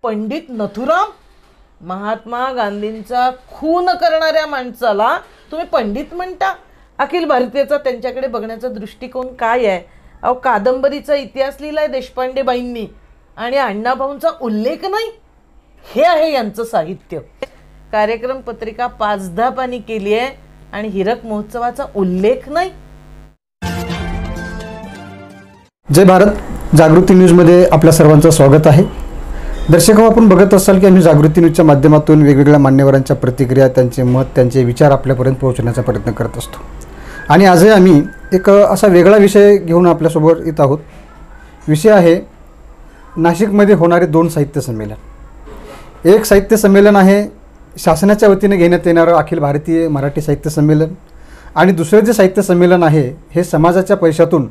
पंडित नथुराम, महात्मा गांधींचा खून करणाऱ्या माणसाला तुम्ही पंडित म्हणता? अखिल भारतीयचा त्यांच्याकडे बघण्याचा दृष्टिकोन काय आहे? अहो, कादंबरीचा इतिहास लिहिलाय देशपांडे बाईंनी आणि अण्णाभाऊंचा उल्लेख नाही. हे आहे यांचं साहित्य. कार्यक्रम पत्रिका 5-10 पानी केली आहे आणि हीरक महोत्सवाचा उल्लेख नाही. जय भारत. जागृती न्यूजमध्ये आपल्या सर्वांचं स्वागत आहे. दर्शक, आपण बघत असाल की आम्ही जागृती न्यूजच्या माध्यमातून वेगवेगळ्या मान्यवरांच्या प्रतिक्रिया, त्यांचे मत, त्यांचे विचार आपल्यापर्यंत पोहोचवण्याचा प्रयत्न करत असतो. आणि आजही आम्ही एक असा वेगळा विषय घेऊन आपल्यासोबत येत आहोत. विषय आहे नाशिकमध्ये होणारे 2 साहित्य संमेलन. एक साहित्य संमेलन आहे शासनाच्या वतीने घेण्यात येणारं अखिल भारतीय मराठी साहित्य संमेलन, आणि दुसरं जे साहित्य संमेलन आहे हे समाजाच्या पैशातून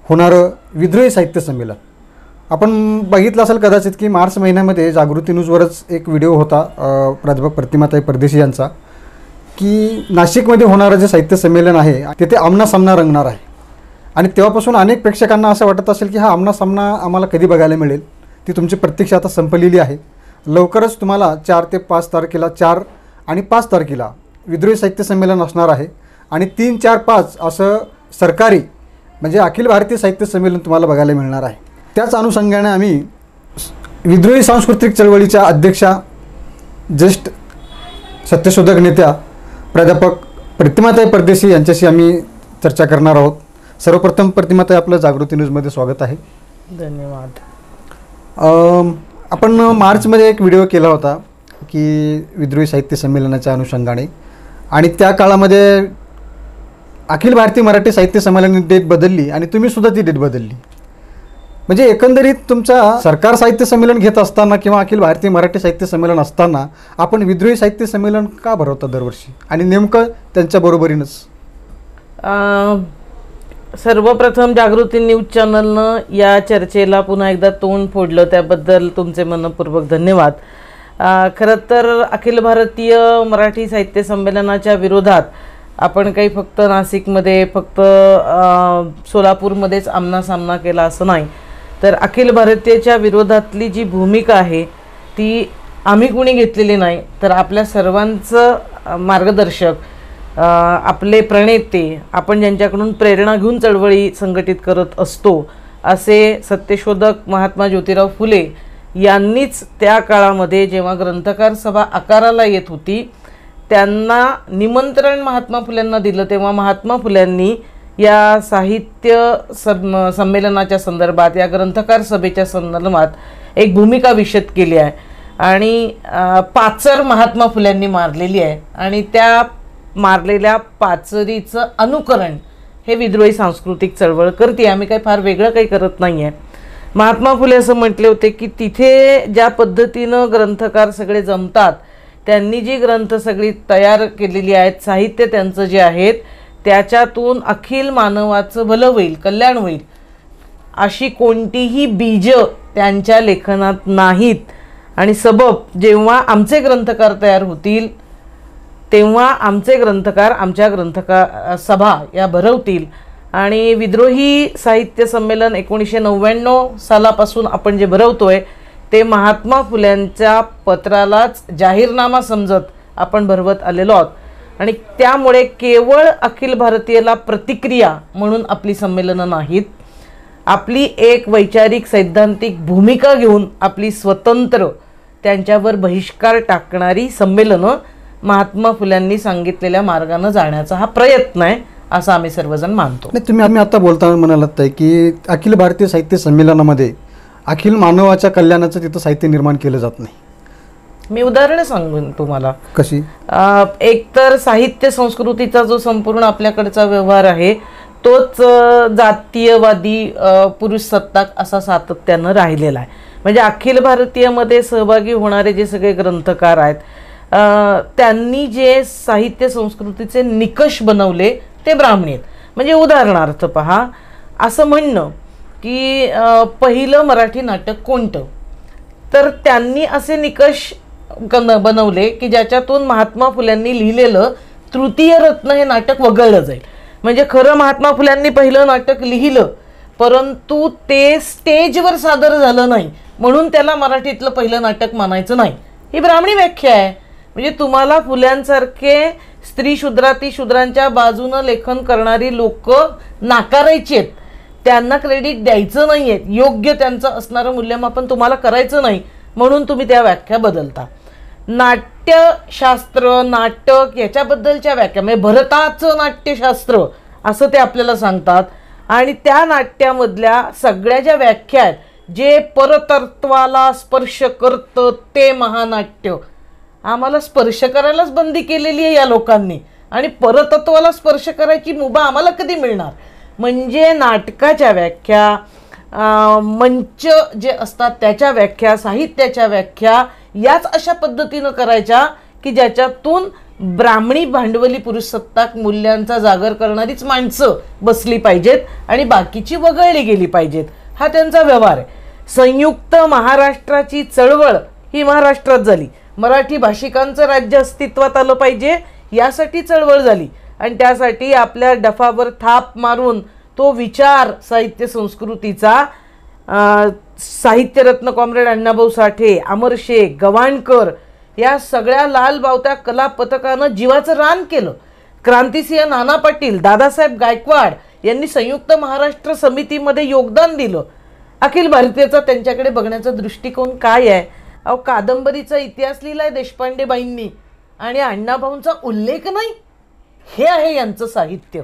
होणारं विद्रोही साहित्य संमेलन. आपण बघितलं असेल कदाचित की मार्च महिन्यामध्ये जागृती न्यूजवरच एक व्हिडिओ होता प्राध्यापक प्रतिमाताई परदेशी यांचा, की नाशिकमध्ये होणारं जे साहित्य संमेलन आहे तिथे आमना-सामना रंगणार आहे. आणि तेव्हापासून अनेक प्रेक्षकांना असं वाटत असेल की हा आमना-सामना आम्हाला कधी बघायला मिळेल. ती तुमची प्रतीक्षा आता संपलेली आहे. लवकरच तुम्हाला 4 ते 5 तारखेला 4 आणि 5 तारखेला विद्रोही साहित्य संमेलन असणार आहे. आणि 3, 4, 5 असं सरकारी म्हणजे अखिल भारतीय साहित्य संमेलन तुम्हाला बघायला मिळणार आहे. त्याच अनुषंगाने आम्ही विद्रोही सांस्कृतिक चळवळीच्या अध्यक्षा, ज्येष्ठ सत्यशोधक नेत्या प्राध्यापक प्रतिमाताई परदेशी यांच्याशी आम्ही चर्चा करणार आहोत. सर्वप्रथम प्रतिमाताई, आपलं जागृती न्यूजमध्ये स्वागत आहे. धन्यवाद. आपण मार्चमध्ये एक व्हिडिओ केला होता की विद्रोही साहित्य संमेलनाच्या अनुषंगाने, आणि त्या काळामध्ये अखिल भारतीय मराठी साहित्य संमेलनाने डेट बदलली आणि तुम्ही सुद्धा ती डेट बदलली. म्हणजे एकंदरीत तुमचा सरकार साहित्य संमेलन घेत असताना किंवा अखिल भारतीय मराठी साहित्य संमेलन असताना आपण विद्रोही साहित्य संमेलन का भरवता दरवर्षी, आणि नेमकं त्यांच्या बरोबरीनंच? सर्वप्रथम जागृती न्यूज चॅनलनं या चर्चेला पुन्हा एकदा तोंड फोडलं, त्याबद्दल तुमचे मनपूर्वक धन्यवाद. खरं तर अखिल भारतीय मराठी साहित्य संमेलनाच्या विरोधात आपण काही फक्त नाशिकमध्ये, फक्त सोलापूरमध्येच आमना-सामना केला असं नाही, तर अखिल भारतीयच्या विरोधातली जी भूमिका आहे ती आम्ही कुणी घेतलेली नाही, तर आपल्या सर्वांचं मार्गदर्शक, आपले प्रणेते, आपण ज्यांच्याकडून प्रेरणा घेऊन चळवळी संघटित करत असतो असे सत्यशोधक महात्मा ज्योतिराव फुले यांनीच त्या काळामध्ये जेव्हा ग्रंथकार सभा आकाराला येत होती त्यांना निमंत्रण महात्मा फुल्यांना दिलं, तेव्हा महात्मा फुल्यांनी या साहित्य संमेलनाच्या संदर्भात, या ग्रंथकार सभेच्या संदर्भात एक भूमिका विशद केली आहे. आणि पाचर महात्मा फुल्यांनी मारलेली आहे, आणि त्या मारलेल्या पाचरीचं अनुकरण हे विद्रोही सांस्कृतिक चळवळ करते. आम्ही काही फार वेगळं काही करत नाही आहे. महात्मा फुले असं म्हटले होते की तिथे ज्या पद्धतीनं ग्रंथकार सगळे जमतात, त्यांनी जी ग्रंथ सगळी तयार केलेली आहेत, साहित्य त्यांचं जे आहेत, त्याच्यातून अखिल मानवाचं भलं होईल, कल्याण होईल, अशी कोणतीही बीजं त्यांच्या लेखनात नाहीत. आणि सबब जेव्हा आमचे ग्रंथकार तयार होतील तेव्हा आमचे ग्रंथकार आमच्या ग्रंथकार सभा या भरवतील. आणि विद्रोही साहित्य संमेलन 1999 सालापासून आपण जे भरवतोय ते महात्मा फुल्यांच्या पत्रालाच जाहीरनामा समजत आपण भरवत आलेलो आहोत. आणि त्यामुळे केवळ अखिल भारतीयला प्रतिक्रिया म्हणून आपली संमेलनं नाहीत, आपली एक वैचारिक सैद्धांतिक भूमिका घेऊन आपली स्वतंत्र त्यांच्यावर बहिष्कार टाकणारी संमेलनं महात्मा फुल्यांनी सांगितलेल्या मार्गाने जाण्याचा हा प्रयत्न आहे असं आम्ही सर्वजण मानतो. नाही, आम्ही आता बोलताना म्हणालात की अखिल भारतीय साहित्य संमेलनामध्ये अखिल मानवाच्या कल्याणाचं तिथं साहित्य निर्माण केलं जात नाही. मी उदाहरणं सांगून तुम्हाला. कशी? एकतर साहित्य संस्कृतीचा जो संपूर्ण आपल्याकडचा व्यवहार आहे तोच जातीयवादी, पुरुष सत्ताक असा सातत्यानं राहिलेला आहे. म्हणजे अखिल भारतीयमध्ये सहभागी होणारे जे सगळे ग्रंथकार आहेत त्यांनी जे साहित्य संस्कृतीचे निकष बनवले ते ब्राह्मणी आहेत. म्हणजे उदाहरणार्थ पहा, असं म्हणणं की पहिलं मराठी नाटक कोणतं, तर त्यांनी असे निकष बनवले की ज्याच्यातून महात्मा फुल्यांनी लिहिलेलं तृतीय रत्न हे नाटक वगळलं जाईल. म्हणजे खरं महात्मा फुल्यांनी पहिलं नाटक लिहिलं, परंतु ते स्टेजवर सादर झालं नाही, म्हणून त्याला मराठीतलं पहिलं नाटक मानायचं नाही, ही ब्राह्मणी व्याख्या आहे. म्हणजे तुम्हाला फुल्यांसारखे स्त्री शूद्राती शूद्रांच्या बाजूनं लेखन करणारी लोक नाकारायची आहेत, त्यांना क्रेडिट द्यायचं नाही आहे, योग्य त्यांचं असणारं मूल्यमापन तुम्हाला करायचं नाही, म्हणून तुम्ही त्या व्याख्या बदलता. नाट्यशास्त्र नाटक याच्याबद्दलच्या व्याख्या म्हणजे भरताचं नाट्यशास्त्र असं ते आपल्याला सांगतात. आणि त्या नाट्यामधल्या सगळ्या ज्या व्याख्या आहेत, जे परतत्वाला स्पर्श करतं ते महानाट्य. आम्हाला स्पर्श करायलाच बंदी केलेली आहे या लोकांनी, आणि परतत्वाला स्पर्श करायची मुभा आम्हाला कधी मिळणार. म्हणजे नाटकाच्या व्याख्या, मंच जे असतात त्याच्या व्याख्या, साहित्याच्या व्याख्या याच अशा पद्धतीनं करायच्या की ज्याच्यातून ब्राह्मणी भांडवली पुरुषसत्ताक मूल्यांचा जागर करणारीच माणसं बसली पाहिजेत आणि बाकीची वगळली गेली पाहिजेत. हा त्यांचा व्यवहार आहे. संयुक्त महाराष्ट्राची चळवळ ही महाराष्ट्रात झाली. मराठी भाषिकांचं राज्य अस्तित्वात आलं पाहिजे यासाठी चळवळ झाली, आणि त्यासाठी आपल्या डफावर थाप मारून तो विचार साहित्य संस्कृतीचा साहित्यरत्न कॉम्रेड अण्णाभाऊ साठे, अमर शेख, गवाणकर या सगळ्या लाल बावत्या कला पथकानं जीवाचं रान केलं. क्रांतिसिंह नाना पाटील, दादासाहेब गायकवाड यांनी संयुक्त महाराष्ट्र समितीमध्ये योगदान दिलं. अखिल भारतीयचा त्यांच्याकडे बघण्याचा दृष्टिकोन काय आहे? अहो, कादंबरीचा इतिहास लिहिलाय देशपांडेबाईंनी आणि अण्णाभाऊंचा उल्लेख नाही, हे आहे यांचं साहित्य.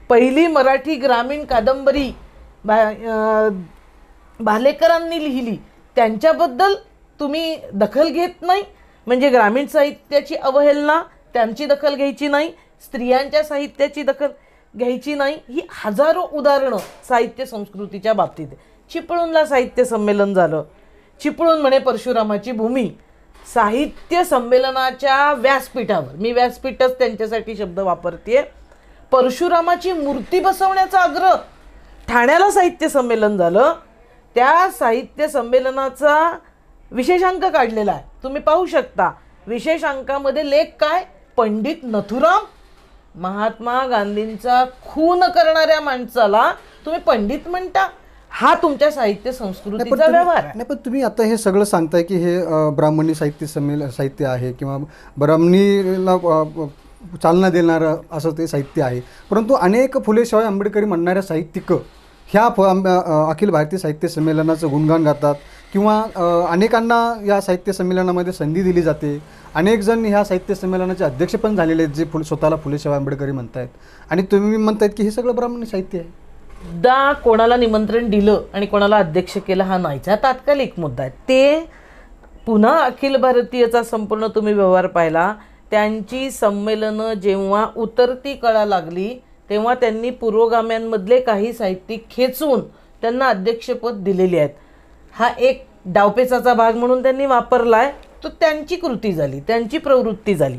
पहिली मराठी ग्रामीण कादंबरी भालेकरांनी लिहिली, त्यांच्याबद्दल तुम्ही दखल घेत नाही. म्हणजे ग्रामीण साहित्याची अवहेलना, त्यांची दखल घ्यायची नाही, स्त्रियांच्या साहित्याची दखल घ्यायची नाही. ही हजारो उदाहरणं साहित्य संस्कृतीच्या बाबतीत. चिपळूणला साहित्य संमेलन झालं, चिपळूण म्हणे परशुरामाची भूमी. साहित्य संमेलनाच्या व्यासपीठावर, मी व्यासपीठच त्यांच्यासाठी शब्द वापरते, परशुरामाची मूर्ती बसवण्याचा आग्रह. ठाण्याला साहित्य संमेलन झालं, त्या साहित्य संमेलनाचा विशेषांक काढलेला आहे, तुम्ही पाहू शकता. विशेषांकामध्ये लेख काय? पंडित नथुराम, महात्मा गांधींचा खून करणाऱ्या माणसाला तुम्ही पंडित म्हणता. हा तुमच्या साहित्य संस्कृतीचा व्यवहार आहे. नाही, पण तुम्ही आता हे सगळं सांगताय की हे ब्राह्मणी साहित्य आहे किंवा ब्राह्मणीला चालना देणारं असं ते साहित्य आहे, परंतु अनेक फुले शाहू आंबेडकरी म्हणणाऱ्या साहित्यिक ह्या अखिल भारतीय साहित्य संमेलनाचं गुणगान गातात किंवा अनेकांना या साहित्य संमेलनामध्ये संधी दिली जाते. अनेक जण ह्या साहित्य संमेलनाचे अध्यक्ष पण झालेले आहेत, जे स्वतःला फुले शाहू आंबेडकरी म्हणतायत, आणि तुम्ही म्हणतायत की हे सगळं ब्राह्मणी साहित्य आहे. कोणाला निमंत्रण दिलं आणि कोणाला अध्यक्ष केलं हा नाहीचा तात्कालिक मुद्दा आहे. ते पुन्हा अखिल भारतीयचा संपूर्ण तुम्ही व्यवहार पाहिला, त्यांची संमेलनं जेव्हा उतरती कळा लागली तेव्हा त्यांनी पुरोगाम्यांमधले काही साहित्यिक खेचून त्यांना अध्यक्षपद दिलेली आहेत. हा एक डावपेचाचा भाग म्हणून त्यांनी वापरला आहे, तो त्यांची कृती झाली, त्यांची प्रवृत्ती झाली.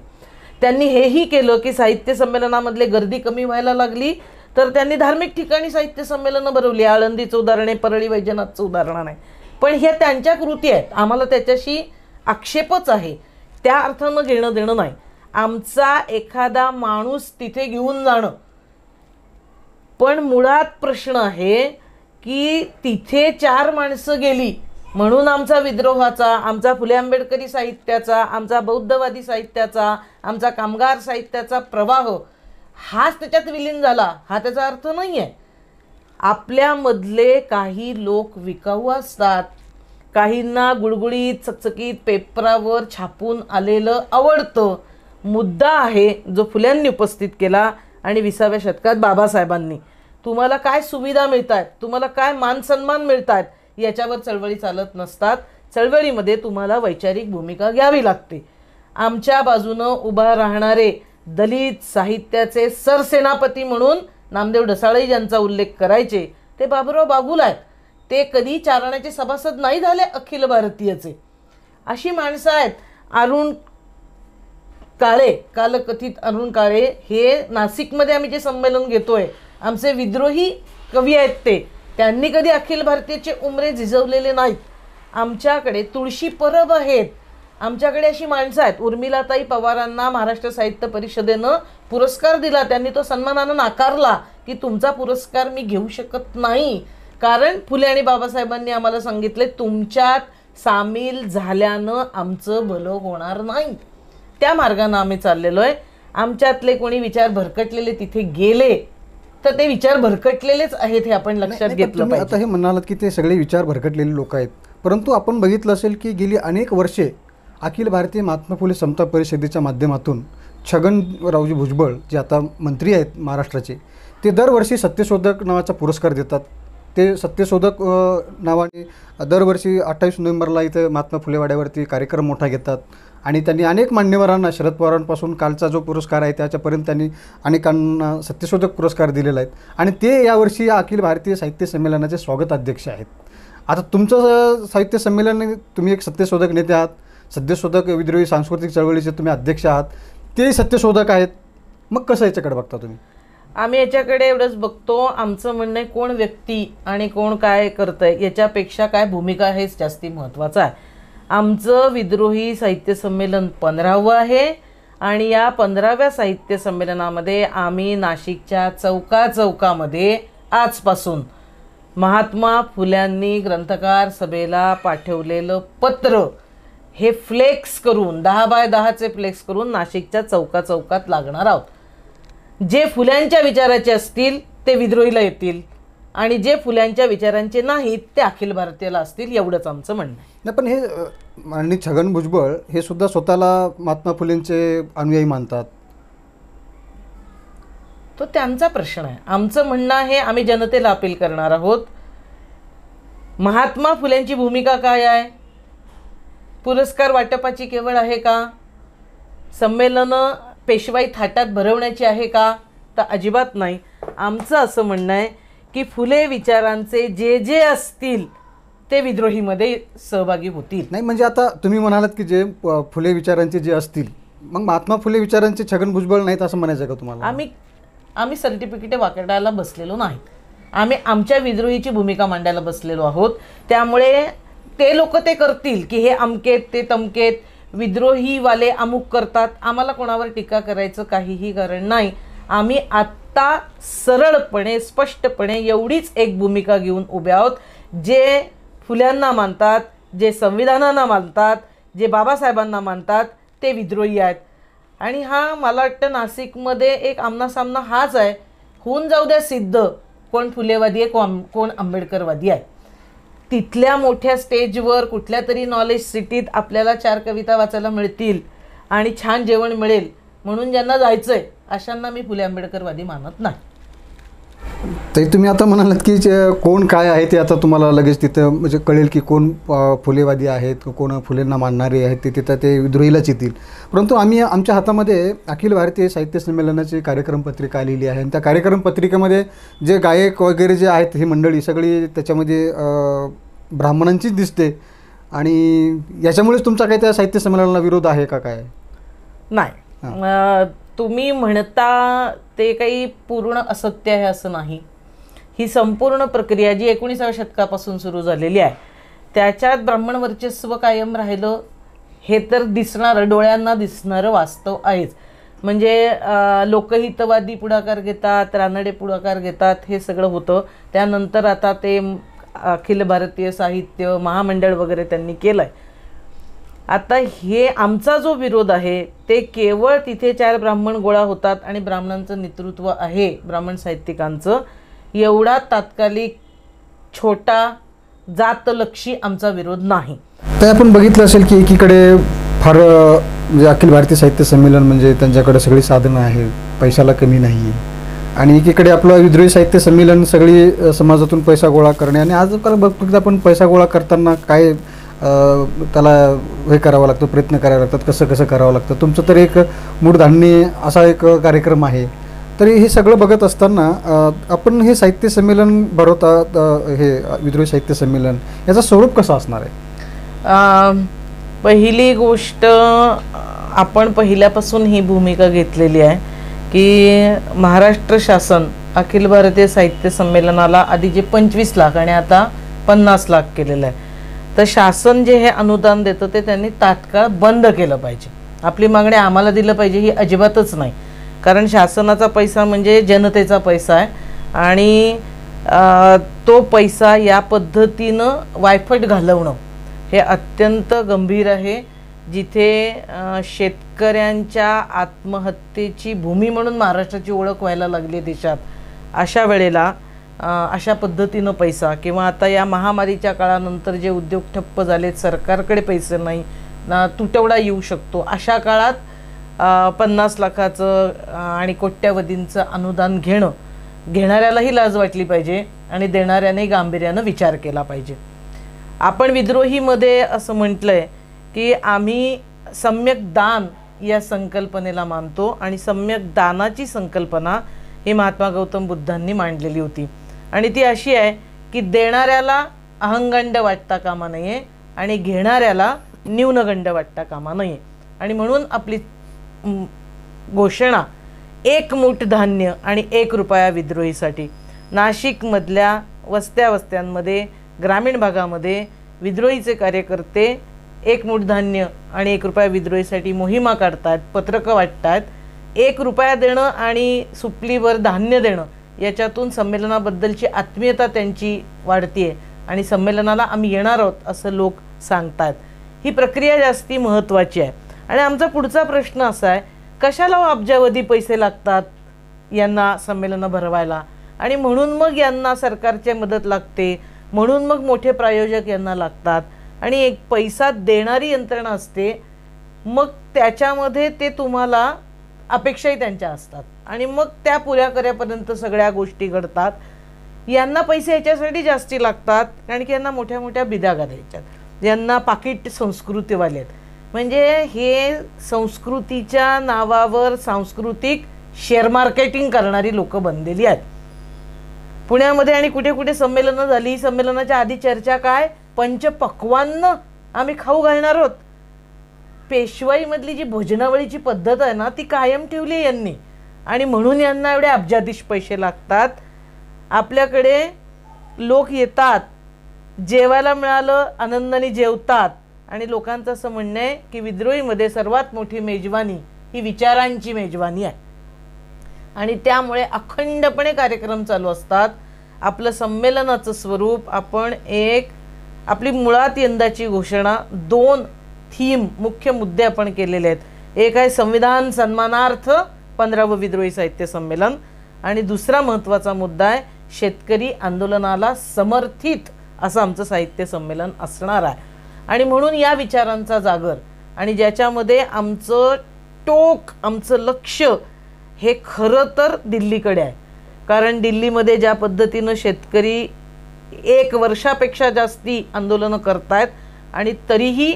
त्यांनी हेही केलं की साहित्य संमेलनामधले गर्दी कमी व्हायला लागली तर त्यांनी धार्मिक ठिकाणी साहित्य संमेलनं भरवली. आळंदीचं उदाहरण आहे, परळी वैजनाथचं उदाहरण नाही, पण ह्या त्यांच्या कृती आहेत, आम्हाला त्याच्याशी आक्षेपच आहे, त्या अर्थानं घेणं देणं नाही. आमचा एखादा माणूस तिथे घेऊन जाणं, पण मुळात प्रश्न आहे की तिथे 4 माणसं गेली म्हणून आमचा विद्रोहाचा, आमचा फुले आंबेडकरी साहित्याचा, आमचा बौद्धवादी साहित्याचा, आमचा कामगार साहित्याचा प्रवाह हाच त्याच्यात विलीन झाला, हा त्याचा अर्थ नाही आहे. आपल्यामधले काही लोक विकाऊ असतात, काहींना गुळगुळीत चकचकीत पेपरावर छापून आलेलं आवडतं. मुद्दा आहे जो फुल्यांनी उपस्थित केला आणि 20व्या शतकात बाबासाहेबांनी. तुम्हाला काय सुविधा मिळत आहेत, तुम्हाला काय मान सन्मान मिळत आहेत, याच्यावर चळवळी चालत नसतात. चळवळीमध्ये तुम्हाला वैचारिक भूमिका घ्यावी लागते. आमच्या बाजूनं उभा राहणारे दलित साहित्याचे सरसेनापती म्हणून नामदेव ढसाळे ज्यांचा उल्लेख करायचे ते बाबुराव बागुल आहेत. ते कधी चारण्याचे सभासद नाही झाले अखिल भारतीयचे. अशी माणसं आहेत. अरुण काळे, कालकथित अरुण काळे, हे नाशिकमध्ये आम्ही जे संमेलन घेतोय, आमचे विद्रोही कवी आहेत ते, त्यांनी कधी अखिल भारतीयचे उमरे झिजवलेले नाहीत. आमच्याकडे तुळशी परब आहेत, आमच्याकडे अशी माणसं आहेत. उर्मिलाताई पवारांना महाराष्ट्र साहित्य परिषदेनं पुरस्कार दिला, त्यांनी तो सन्मानानं नाकारला की तुमचा पुरस्कार मी घेऊ शकत नाही, कारण फुले आणि बाबासाहेबांनी आम्हाला सांगितले तुमच्यात सामील झाल्यानं आमचं भलं होणार नाही. त्या मार्गानं आम्ही चाललेलो आहे. आमच्यातले कोणी विचार भरकटलेले तिथे गेले तर ते विचार भरकटलेलेच आहेत हे आपण लक्षात घेतलं तुम्ही पाहिजे. आता हे म्हणालात की ते सगळे विचार भरकटलेले लोक आहेत, परंतु आपण बघितलं असेल की गेली अनेक वर्षे अखिल भारतीय महात्मा फुले समता परिषदेच्या माध्यमातून छगनरावजी भुजबळ जे आता मंत्री आहेत महाराष्ट्राचे, ते दरवर्षी सत्यशोधक नावाचा पुरस्कार देतात. ते सत्यशोधक नावाने दरवर्षी 28 नोव्हेंबरला इथं महात्मा फुले वाड्यावरती कार्यक्रम मोठा घेतात आणि त्यांनी अनेक मान्यवरांना, शरद पवारांपासून कालचा जो पुरस्कार आहे त्याच्यापर्यंत त्यांनी अनेकांना सत्यशोधक पुरस्कार दिलेला आहेत आणि ते यावर्षी या अखिल भारतीय साहित्य संमेलनाचे स्वागताध्यक्ष आहेत. आता तुमचं साहित्य संमेलन, तुम्ही एक सत्यशोधक नेते आहात, सत्यशोधक विद्रोही सांस्कृतिक चळवळीचे तुम्ही अध्यक्ष आहात, ते सत्यशोधक आहेत, मग कसं याच्याकडे बघता तुम्ही? आम्ही याच्याकडे एवढंच बघतो, आमचं म्हणणं आहे कोण व्यक्ती आणि कोण काय करतंय याच्यापेक्षा काय भूमिका हेच जास्ती महत्त्वाचं आहे. आमचं विद्रोही साहित्य संमेलन 15वं आहे आणि या 15व्या साहित्य संमेलनामध्ये आम्ही नाशिकच्या चौकामध्ये आजपासून महात्मा फुल्यांनी ग्रंथकार सभेला पाठवलेलं पत्र हे फ्लेक्स करून 10 बाय 10चे फ्लेक्स करून नाशिकच्या चौकात लागणार आहोत. जे फुल्यांच्या विचाराचे असतील ते विद्रोहीला येतील आणि जे फुल्यांच्या विचारांचे नाहीत ते अखिल भारतीयला असतील, एवढंच आमचं म्हणणं आहे. नाही, पण हे आणि छगन भुजबळ हे सुद्धा स्वतःला महात्मा फुलेंचे अनुयायी मानतात. तो त्यांचा प्रश्न आहे. आमचं म्हणणं आहे, आम्ही जनतेला अपील करणार आहोत, महात्मा फुल्यांची भूमिका काय आहे? पुरस्कार वाटपाची केवळ आहे का? संमेलनं पेशवाई थाटात भरवण्याची आहे का? तर अजिबात नाही. आमचं असं म्हणणं आहे की फुले विचारांचे जे जे असतील ते विद्रोहीमध्ये सहभागी होतील. नाही, म्हणजे आता तुम्ही म्हणालात की जे फुले विचारांचे जे असतील, मग महात्मा फुले विचारांचे छगन भुजबळ नाहीत असं म्हणायचं का तुम्हाला? आम्ही सर्टिफिकेट वाकडायला बसलेलो नाही. आम्ही आमच्या विद्रोहीची भूमिका मांडायला बसलेलो आहोत. त्यामुळे ते लोक ते करतील की हे अमकेत ते तमकेत, विद्रोहीवाले अमुक करतात, आम्हाला कोणावर टीका करायचं काहीही कारण नाही. आम्ही आत्ता सरळपणे स्पष्टपणे एवढीच एक भूमिका घेऊन उभे आहोत, जे फुल्यांना मानतात, जे संविधानांना मानतात, जे बाबासाहेबांना मानतात ते विद्रोही आहेत. आणि हा मला वाटतं नाशिकमध्ये एक आमनासामना हाच आहे. होऊन जाऊ द्या सिद्ध कोण फुलेवादी आहे कोण आंबेडकरवादी आहे. तिथल्या मोठ्या स्टेजवर कुठल्या तरी नॉलेज सिटीत आपल्याला 4 कविता वाचायला मिळतील आणि छान जेवण मिळेल म्हणून ज्यांना जायचं आहे अशांना मी फुले आंबेडकरवादी मानत नाही. ते तुम्ही आता म्हणालात की कोण काय आहे ते आता तुम्हाला लगेच तिथं म्हणजे कळेल की कोण फुलेवादी आहेत, कोण फुलेंना मानणारे आहेत, ते तिथं ते विद्रोहीलाच येतील. परंतु आम्ही आमच्या हातामध्ये अखिल भारतीय साहित्य संमेलनाची कार्यक्रम पत्रिका आलेली आहे आणि त्या कार्यक्रम पत्रिकेमध्ये जे गायक वगैरे जे आहेत ही मंडळी सगळी त्याच्यामध्ये ब्राह्मणांचीच दिसते. आणि याच्यामुळेच तुमचा काही त्या साहित्य संमेलनाला विरोध आहे का काय? नाही, तुम्ही म्हणता ते काही पूर्ण असत्य आहे असं नाही. ही संपूर्ण प्रक्रिया जी 19व्या शतकापासून सुरू झालेली आहे त्याच्यात ब्राह्मण वर्चस्व कायम राहिलं हे तर दिसणारं, डोळ्यांना दिसणारं वास्तव आहेच. म्हणजे लोकहितवादी पुढाकार घेतात, रानडे पुढाकार घेतात, हे सगळं होतं. त्यानंतर आता ते अखिल भारतीय साहित्य महामंडळ वगैरे त्यांनी केलं आहे. आता हे आमचा जो विरोध आहे ते केवळ तिथे 4 ब्राह्मण गोळा होतात आणि ब्राह्मणांचं नेतृत्व आहे ब्राह्मण साहित्यिकांचं, एवढा तात्कालिक छोटा जातलक्षी आमचा विरोध नाही. तर आपण बघितलं असेल की एकीकडे फार म्हणजे अखिल भारतीय साहित्य संमेलन म्हणजे त्यांच्याकडे सगळी साधनं आहेत, पैशाला कमी नाही, आणि एकीकडे आपलं विद्रोही साहित्य संमेलन सगळी समाजातून पैसा गोळा करणे. आणि आजकाल बघतो आपण पैसा गोळा करताना काय त्याला हे करावं लागतं, प्रयत्न करावे लागतात, कसं करावं लागतं. तुमचं तर एक मूळधान्य असा एक कार्यक्रम आहे. तरी हे सगळं बघत असताना आपण हे साहित्य संमेलन भरवतात, हे विद्रोही साहित्य संमेलन, याचं स्वरूप कसं असणार आहे? पहिली गोष्ट, आपण पहिल्यापासून ही भूमिका घेतलेली आहे की महाराष्ट्र शासन अखिल भारतीय साहित्य संमेलनाला आधी जे 25 लाख आणि आता 50 लाख केलेलं आहे, तर शासन जे हे अनुदान देतं ते त्यांनी तात्काळ बंद केलं पाहिजे. आपली मागणी आम्हाला दिलं पाहिजे ही अजिबातच नाही, कारण शासनाचा पैसा म्हणजे जनतेचा पैसा आहे आणि तो पैसा या पद्धतीनं वायफट घालवणं हे अत्यंत गंभीर आहे, जिथे शेतकऱ्यांच्या आत्महत्येची भूमी म्हणून महाराष्ट्राची ओळख व्हायला लागली देशात. अशा वेळेला अशा पद्धतीनं पैसा, किंवा आता या महामारीच्या काळानंतर जे उद्योग ठप्प झालेत, सरकारकडे पैसे नाही, तुटवडा येऊ शकतो, अशा काळात 50 लाखाचं आणि कोट्यावधींचं अनुदान घेणाऱ्यालाही लाज वाटली पाहिजे आणि देणाऱ्याने गांभीर्यानं विचार केला पाहिजे. आपण विद्रोहीमध्ये असं म्हटलंय की आम्ही सम्यक दान या संकल्पनेला मानतो, आणि सम्यक दानाची संकल्पना ही महात्मा गौतम बुद्धांनी मांडलेली होती, आणि ती अशी आहे की देणाऱ्याला अहंगंड वाटता कामा नये आणि घेणाऱ्याला न्यूनगंड वाटता कामा नये. आणि म्हणून आपली घोषणा 1 मूठ धान्य आणि 1 रुपया विद्रोहीसाठी. नाशिकमधल्या वस्त्यांमध्ये, ग्रामीण भागामध्ये विद्रोहीचे कार्यकर्ते 1 मूठ धान्य आणि 1 रुपया विद्रोहीसाठी मोहिमा काढतात, पत्रकं वाटतात. 1 रुपया देणं आणि सुपलीवर धान्य देणं याच्यातून संमेलनाबद्दलची आत्मीयता त्यांची वाढतीये, आणि संमेलनाला आम्ही येणार आहोत असं लोक सांगतात. ही प्रक्रिया जास्ती महत्त्वाची आहे. आणि आमचा पुढचा प्रश्न असा आहे, कशाला अब्जावधी पैसे लागतात यांना संमेलनं भरवायला, आणि म्हणून मग यांना सरकारची मदत लागते, म्हणून मग मोठे प्रायोजक यांना लागतात, आणि एक पैसा देणारी यंत्रणा असते, मग त्याच्यामध्ये ते तुम्हाला अपेक्षाही त्यांच्या असतात, आणि मग त्या पुऱ्या करेपर्यंत सगळ्या गोष्टी घडतात. यांना पैसे याच्यासाठी जास्ती लागतात कारण की यांना मोठ्या मोठ्या बिदागा द्यायच्यात, यांना पाकिट संस्कृतीवाले आहेत. म्हणजे हे संस्कृतीच्या नावावर सांस्कृतिक शेअर मार्केटिंग करणारी लोक बनलेली आहेत. पुण्यामध्ये आणि कुठे कुठे संमेलनं झाली. संमेलनाच्या आधी चर्चा काय, पंचपक्वान्न आम्ही खाऊ घालणार आहोत. पेशवाईमधली जी भोजनावळीची पद्धत आहे ना, ती कायम ठेवली यांनी, आणि म्हणून यांना एवढे अब्जाधीश पैसे लागतात. आपल्याकडे लोक येतात, जेवायला मिळालं आनंदाने जेवतात, आणि लोकांचं असं म्हणणं आहे की विद्रोहीमध्ये सर्वात मोठी मेजवानी ही विचारांची मेजवानी आहे, आणि त्यामुळे अखंडपणे कार्यक्रम चालू असतात. आपलं संमेलनाचं स्वरूप आपण आपली मुळात यंदाची घोषणा 2 थीम, मुख्य मुद्दे आपण केलेले आहेत. एक आहे संविधान सन्मानार्थ 15वं विद्रोही साहित्य संमेलन, आणि दुसरा महत्त्वाचा मुद्दा आहे शेतकरी आंदोलनाला समर्थित असं आमचं साहित्य संमेलन असणार आहे. आणि म्हणून या विचारांचा जागर, आणि ज्याच्यामध्ये आमचं टोक, आमचं लक्ष हे खरं तर दिल्लीकडे आहे. कारण दिल्लीमध्ये ज्या पद्धतीनं शेतकरी 1 वर्षापेक्षा जास्ती आंदोलनं करतायत, आणि तरीही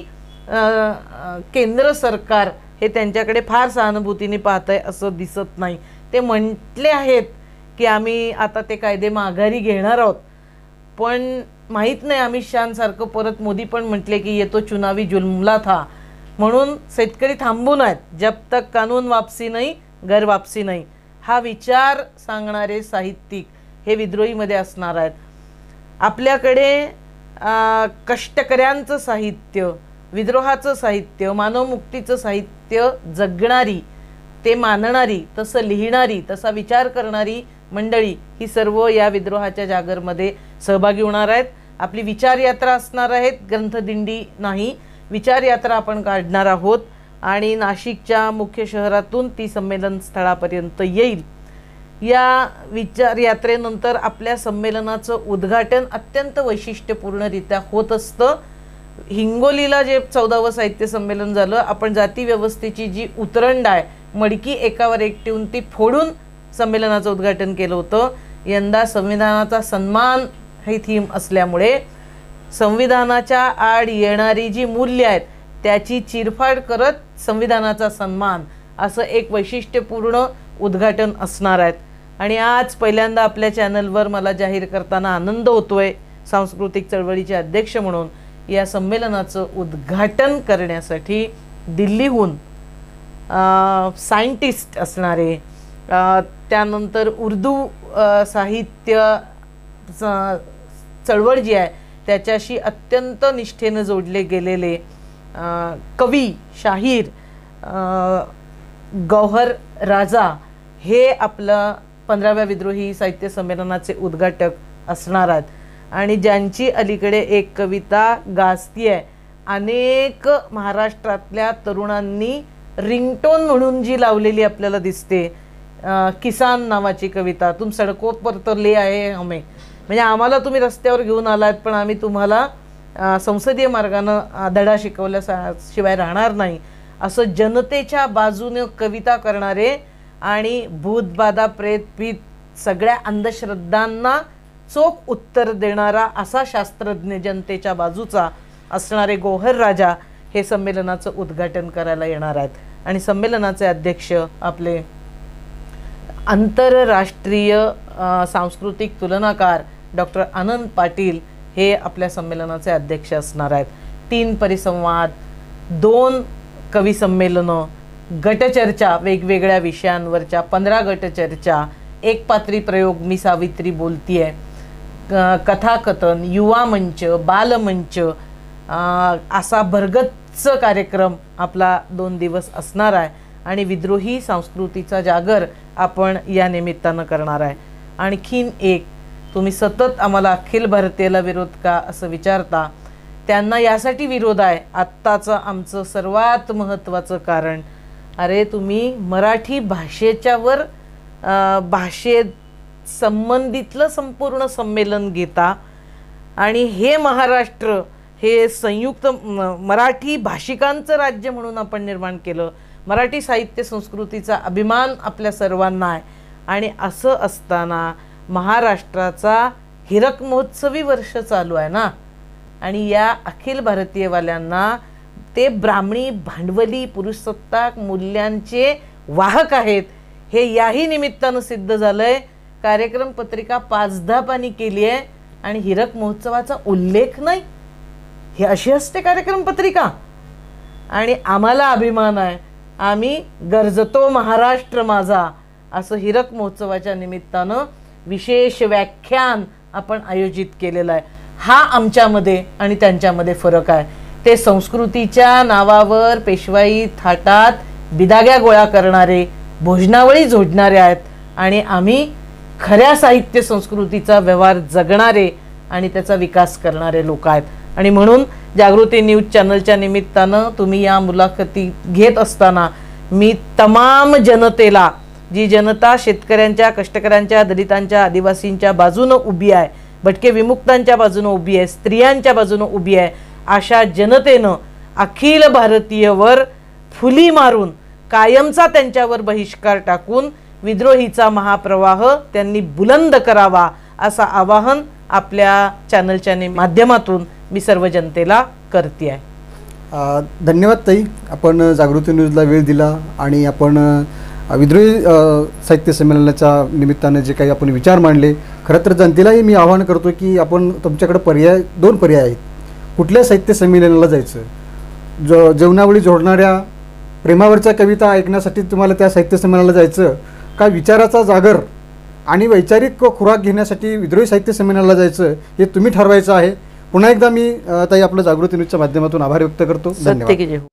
केंद्र सरकार हे त्यांच्याकडे फार सहानुभूतीने पाहत आहे असं दिसत नाही. ते म्हटले आहेत की आम्ही आता ते कायदे माघारी घेणार आहोत, पण माहीत नाही, अमित शहांसारखं परत मोदी पण म्हटले की ये तो चुनावी जुमला था. म्हणून शेतकरी थांबून आहेत. जब तक कानून वापसी नाही घर वापसी नाही, हा विचार सांगणारे साहित्यिक हे विद्रोहीमध्ये असणार आहेत. आपल्याकडे कष्टकऱ्यांचं साहित्य, विद्रोहाचं साहित्य, मानवमुक्तीचं साहित्य जगणारी, ते मानणारी, तसं लिहिणारी, तसा विचार करणारी मंडळी ही सर्व या विद्रोहाच्या जागरमध्ये सहभागी होणार आहेत. आपली विचारयात्रा असणार आहेत, ग्रंथदिंडी नाही, विचारयात्रा आपण काढणार आहोत, आणि नाशिकच्या मुख्य शहरातून ती संमेलन स्थळापर्यंत येईल. या विचारयात्रेनंतर आपल्या संमेलनाचं उद्घाटन अत्यंत वैशिष्ट्यपूर्णरित्या होत असतं. हिंगोलीला जे 14वं साहित्य संमेलन झालं, आपण जाती व्यवस्थेची जी उतरंड आहे, मडकी एकावर एक ठेवून ती फोडून संमेलनाचं उद्घाटन केलं होतं. यंदा संविधानाचा सन्मान ही थीम असल्यामुळे संविधानाच्या आड येणारी जी मूल्य आहेत त्याची चिरफाड करत संविधानाचा सन्मान असं एक वैशिष्ट्यपूर्ण उद्घाटन असणार आहेत. आणि आज पहिल्यांदा आपल्या चॅनलवर मला जाहीर करताना आनंद होतोय, सांस्कृतिक चळवळीचे अध्यक्ष म्हणून या संमेलनाचं उद्घाटन करण्यासाठी दिल्लीहून सायंटिस्ट असणारे, त्यानंतर उर्दू साहित्य चळवळ जी आहे त्याच्याशी अत्यंत निष्ठेनं जोडले गेलेले कवी, शाहीर गौहर राजा हे आपलं 15व्या विद्रोही साहित्य संमेलनाचे उद्घाटक असणार आहेत. आणि ज्यांची अलीकडे एक कविता गाजती आहे अनेक महाराष्ट्रातल्या तरुणांनी रिंगटोन म्हणून जी लावलेली आपल्याला दिसते, किसान नावाची कविता, तुम सडको पर तो ले आए हमें, म्हणजे आम्हाला तुम्ही रस्त्यावर घेऊन आलात पण आम्ही तुम्हाला संसदीय मार्गानं धडा शिकवल्याशिवाय राहणार नाही, असं जनतेच्या बाजूने कविता करणारे आणि भूतबाधा प्रेत पीत सगळ्या अंधश्रद्धांना चोख उत्तर देणारा असा शास्त्रज्ञ जनतेच्या बाजूचा असणारे गोहर राजा हे संमेलनाचं उद्घाटन करायला येणार आहेत. आणि संमेलनाचे अध्यक्ष आपले आंतरराष्ट्रीय सांस्कृतिक तुलनाकार डॉक्टर आनंद पाटील हे आपल्या संमेलनाचे अध्यक्ष असणार आहेत. 3 परिसंवाद, 2 कवी संमेलनं, गटचर्चा वेगवेगळ्या विषयांवरच्या 15 गटचर्चा, एक पात्री प्रयोग मी सावित्री बोलतीये, कथाकथन, युवा मंच, बालमंच असा भरगच्च कार्यक्रम आपला 2 दिवस असणार आहे. आणि विद्रोही संस्कृतीचा जागर आपण या निमित्तानं करणार आहे. आणखीन एक, तुम्ही सतत आम्हाला अखिल भारतीयला विरोध का असं विचारता, त्यांना यासाठी विरोध आहे. आत्ताचं आमचं सर्वात महत्त्वाचं कारण, अरे तुम्ही मराठी भाषेच्यावर भाषेत संबंधितलं संपूर्ण संमेलन घेता आणि हे महाराष्ट्र हे संयुक्त मराठी भाषिकांचं राज्य म्हणून आपण निर्माण केलं. मराठी साहित्य संस्कृतीचा अभिमान आपल्या सर्वांना आहे. आणि असं असताना महाराष्ट्राचा हिरक महोत्सवी वर्ष चालू आहे ना, आणि या अखिल भारतीयवाल्यांना ते ब्राह्मणी भांडवली पुरुषसत्ताक मूल्यांचे वाहक आहेत हे याही निमित्तानं सिद्ध झालंय. कार्यक्रम पत्रिका 5-10 पानी केली आहे आणि हिरक महोत्सवाचा उल्लेख नाही. हे अशी असते कार्यक्रम पत्रिका. आणि आम्हाला अभिमान आहे, आम्ही गरजतो महाराष्ट्र माझा असं हिरक महोत्सवाच्या निमित्तानं विशेष व्याख्यान आपण आयोजित केलेलं आहे. हा आमच्यामध्ये आणि त्यांच्यामध्ये फरक आहे. ते संस्कृतीच्या नावावर पेशवाई थाटात बिदाग्या गोळा करणारे, भोजनावळी जोडणारे आहेत आणि आम्ही खऱ्या साहित्य संस्कृतीचा व्यवहार जगणारे आणि त्याचा विकास करणारे लोक आहेत. आणि म्हणून जागृती न्यूज चॅनलच्या निमित्तानं तुम्ही या मुलाखती घेत असताना मी तमाम जनतेला, जी जनता शेतकऱ्यांच्या, कष्टकऱ्यांच्या, दलितांच्या, आदिवासींच्या बाजूनं उभी आहे, भटके विमुक्तांच्या बाजूनं उभी आहे, स्त्रियांच्या बाजूनं उभी आहे, अशा जनतेनं अखिल भारतीयवर फुली मारून कायमचा त्यांच्यावर बहिष्कार टाकून विद्रोहीचा महाप्रवाह त्यांनी बुलंद करावा असं आवाहन आपल्या चॅनलच्या माध्यमातून मी सर्व जनतेला करते आहे. धन्यवाद ताई, आपण जागृती न्यूजला वेळ दिला आणि आपण विद्रोही साहित्य संमेलनाच्या निमित्तानं जे काही आपण विचार मांडले. खरं तर जनतेलाही मी आवाहन करतो की आपण तुमच्याकडे 2 पर्याय आहेत. कुठल्या साहित्य संमेलनाला जायचं, जेवणावळी जोडणाऱ्या प्रेमावरच्या कविता ऐकण्यासाठी तुम्हाला त्या साहित्य संमेलनाला जायचं, का विचाराचा जागर आणि वैचारिक खुराक घेण्यासाठी विद्रोही साहित्य संमेलनाला जायचं, हे तुम्ही ठरवायचं आहे. पुन्हा एकदा मी ताई आपलं जागृती न्यूजच्या माध्यमातून आभार व्यक्त करतो. धन्यवाद.